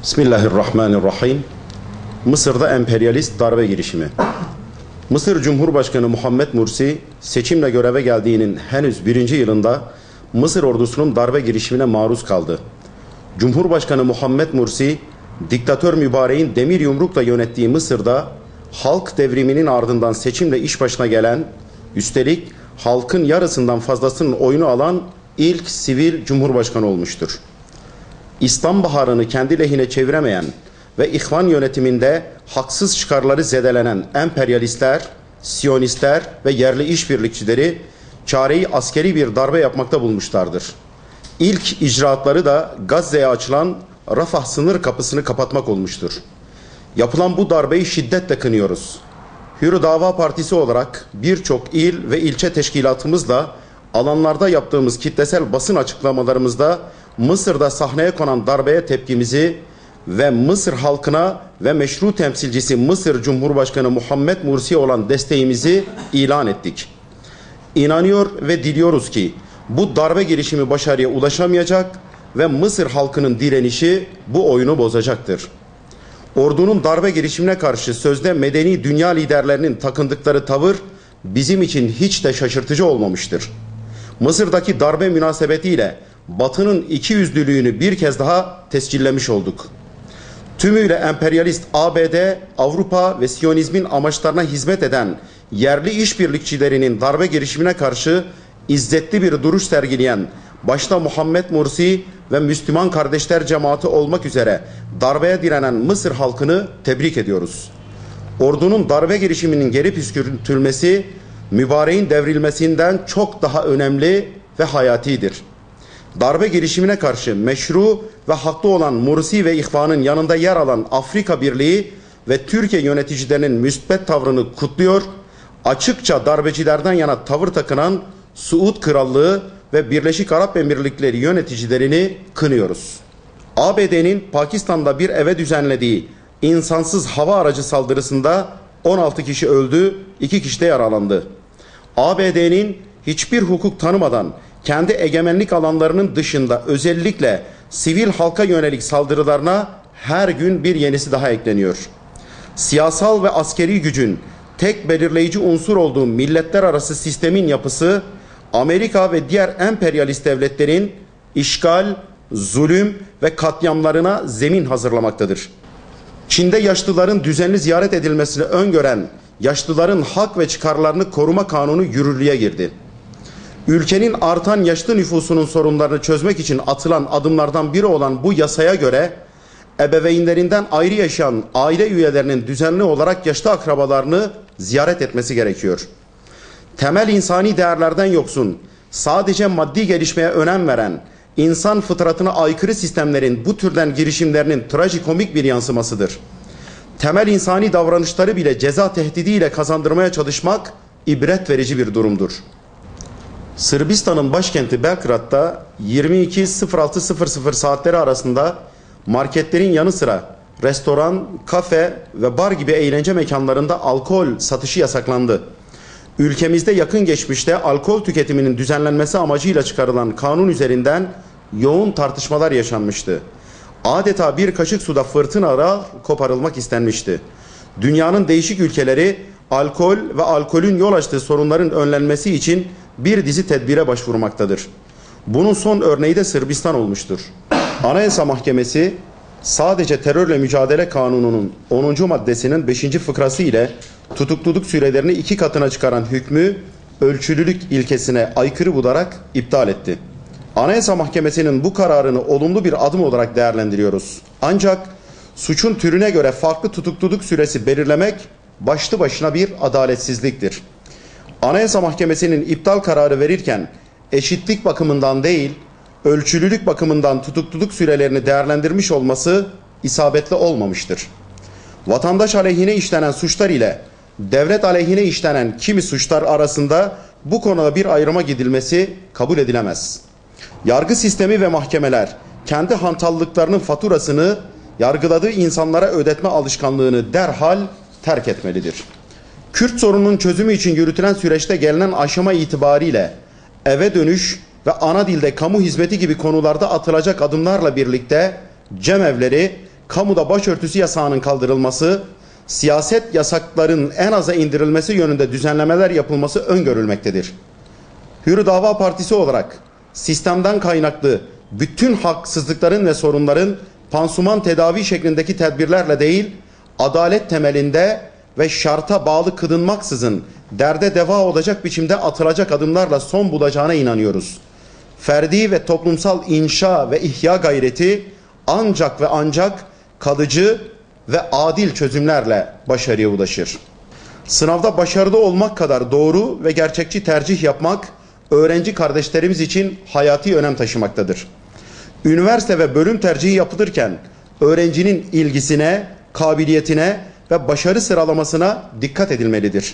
Bismillahirrahmanirrahim. Mısır'da emperyalist darbe girişimi. Mısır Cumhurbaşkanı Muhammed Mursi seçimle göreve geldiğinin henüz 1. yılında Mısır ordusunun darbe girişimine maruz kaldı. Cumhurbaşkanı Muhammed Mursi, diktatör mübareğin demir yumrukla yönettiği Mısır'da halk devriminin ardından seçimle iş başına gelen, üstelik halkın yarısından fazlasının oyunu alan ilk sivil cumhurbaşkanı olmuştur. İslam baharını kendi lehine çeviremeyen ve İhvan yönetiminde haksız çıkarları zedelenen emperyalistler, Siyonistler ve yerli işbirlikçileri çareyi askeri bir darbe yapmakta bulmuşlardır. İlk icraatları da Gazze'ye açılan Rafah sınır kapısını kapatmak olmuştur. Yapılan bu darbeyi şiddetle kınıyoruz. Hür Dava Partisi olarak birçok il ve ilçe teşkilatımızla alanlarda yaptığımız kitlesel basın açıklamalarımızda Mısır'da sahneye konan darbeye tepkimizi ve Mısır halkına ve meşru temsilcisi Mısır Cumhurbaşkanı Muhammed Mursi'ye olan desteğimizi ilan ettik. İnanıyor ve diliyoruz ki bu darbe girişimi başarıya ulaşamayacak ve Mısır halkının direnişi bu oyunu bozacaktır. Ordunun darbe girişimine karşı sözde medeni dünya liderlerinin takındıkları tavır bizim için hiç de şaşırtıcı olmamıştır. Mısır'daki darbe münasebetiyle Batı'nın ikiyüzlülüğünü bir kez daha tescillemiş olduk. Tümüyle emperyalist ABD, Avrupa ve Siyonizmin amaçlarına hizmet eden yerli işbirlikçilerinin darbe girişimine karşı izzetli bir duruş sergileyen başta Muhammed Mursi ve Müslüman Kardeşler Cemaati olmak üzere darbeye direnen Mısır halkını tebrik ediyoruz. Ordunun darbe girişiminin geri püskürtülmesi mübareğin devrilmesinden çok daha önemli ve hayatidir. Darbe girişimine karşı meşru ve haklı olan Mursi ve İhvan'ın yanında yer alan Afrika Birliği ve Türkiye yöneticilerinin müsbet tavrını kutluyor, açıkça darbecilerden yana tavır takınan Suud Krallığı ve Birleşik Arap Emirlikleri yöneticilerini kınıyoruz. ABD'nin Pakistan'da bir eve düzenlediği insansız hava aracı saldırısında 16 kişi öldü, 2 kişi de yaralandı. ABD'nin hiçbir hukuk tanımadan kendi egemenlik alanlarının dışında özellikle sivil halka yönelik saldırılarına her gün bir yenisi daha ekleniyor. Siyasal ve askeri gücün tek belirleyici unsur olduğu milletler arası sistemin yapısı, Amerika ve diğer emperyalist devletlerin işgal, zulüm ve katliamlarına zemin hazırlamaktadır. Çin'de yaşlıların düzenli ziyaret edilmesini öngören Yaşlıların Hak ve Çıkarlarını Koruma Kanunu yürürlüğe girdi. Ülkenin artan yaşlı nüfusunun sorunlarını çözmek için atılan adımlardan biri olan bu yasaya göre ebeveynlerinden ayrı yaşayan aile üyelerinin düzenli olarak yaşlı akrabalarını ziyaret etmesi gerekiyor. Temel insani değerlerden yoksun, sadece maddi gelişmeye önem veren, insan fıtratına aykırı sistemlerin bu türden girişimlerinin trajikomik bir yansımasıdır. Temel insani davranışları bile ceza tehdidiyle kazandırmaya çalışmak ibret verici bir durumdur. Sırbistan'ın başkenti Belgrad'da 22.06.00 saatleri arasında marketlerin yanı sıra restoran, kafe ve bar gibi eğlence mekanlarında alkol satışı yasaklandı. Ülkemizde yakın geçmişte alkol tüketiminin düzenlenmesi amacıyla çıkarılan kanun üzerinden yoğun tartışmalar yaşanmıştı. Adeta bir kaşık suda fırtınalar koparılmak istenmişti. Dünyanın değişik ülkeleri alkol ve alkolün yol açtığı sorunların önlenmesi için bir dizi tedbire başvurmaktadır. Bunun son örneği de Sırbistan olmuştur. Anayasa Mahkemesi sadece terörle mücadele kanununun 10. maddesinin 5. fıkrası ile tutukluluk sürelerini 2 katına çıkaran hükmü ölçülülük ilkesine aykırı bularak iptal etti. Anayasa Mahkemesi'nin bu kararını olumlu bir adım olarak değerlendiriyoruz. Ancak suçun türüne göre farklı tutukluluk süresi belirlemek başlı başına bir adaletsizliktir. Anayasa Mahkemesi'nin iptal kararı verirken eşitlik bakımından değil, ölçülülük bakımından tutukluluk sürelerini değerlendirmiş olması isabetli olmamıştır. Vatandaş aleyhine işlenen suçlar ile devlet aleyhine işlenen kimi suçlar arasında bu konuda bir ayrıma gidilmesi kabul edilemez. Yargı sistemi ve mahkemeler kendi hantallıklarının faturasını yargıladığı insanlara ödetme alışkanlığını derhal terk etmelidir. Kürt sorununun çözümü için yürütülen süreçte gelinen aşama itibariyle eve dönüş ve ana dilde kamu hizmeti gibi konularda atılacak adımlarla birlikte cemevleri kamuda başörtüsü yasağının kaldırılması, siyaset yasaklarının en aza indirilmesi yönünde düzenlemeler yapılması öngörülmektedir. Hürriyet Dava Partisi olarak sistemden kaynaklı bütün haksızlıkların ve sorunların pansuman tedavi şeklindeki tedbirlerle değil, adalet temelinde ve şarta bağlı kılınmaksızın derde deva olacak biçimde atılacak adımlarla son bulacağına inanıyoruz. Ferdi ve toplumsal inşa ve ihya gayreti ancak ve ancak kalıcı ve adil çözümlerle başarıya ulaşır. Sınavda başarılı olmak kadar doğru ve gerçekçi tercih yapmak öğrenci kardeşlerimiz için hayati önem taşımaktadır. Üniversite ve bölüm tercihi yapılırken öğrencinin ilgisine, kabiliyetine ve başarı sıralamasına dikkat edilmelidir.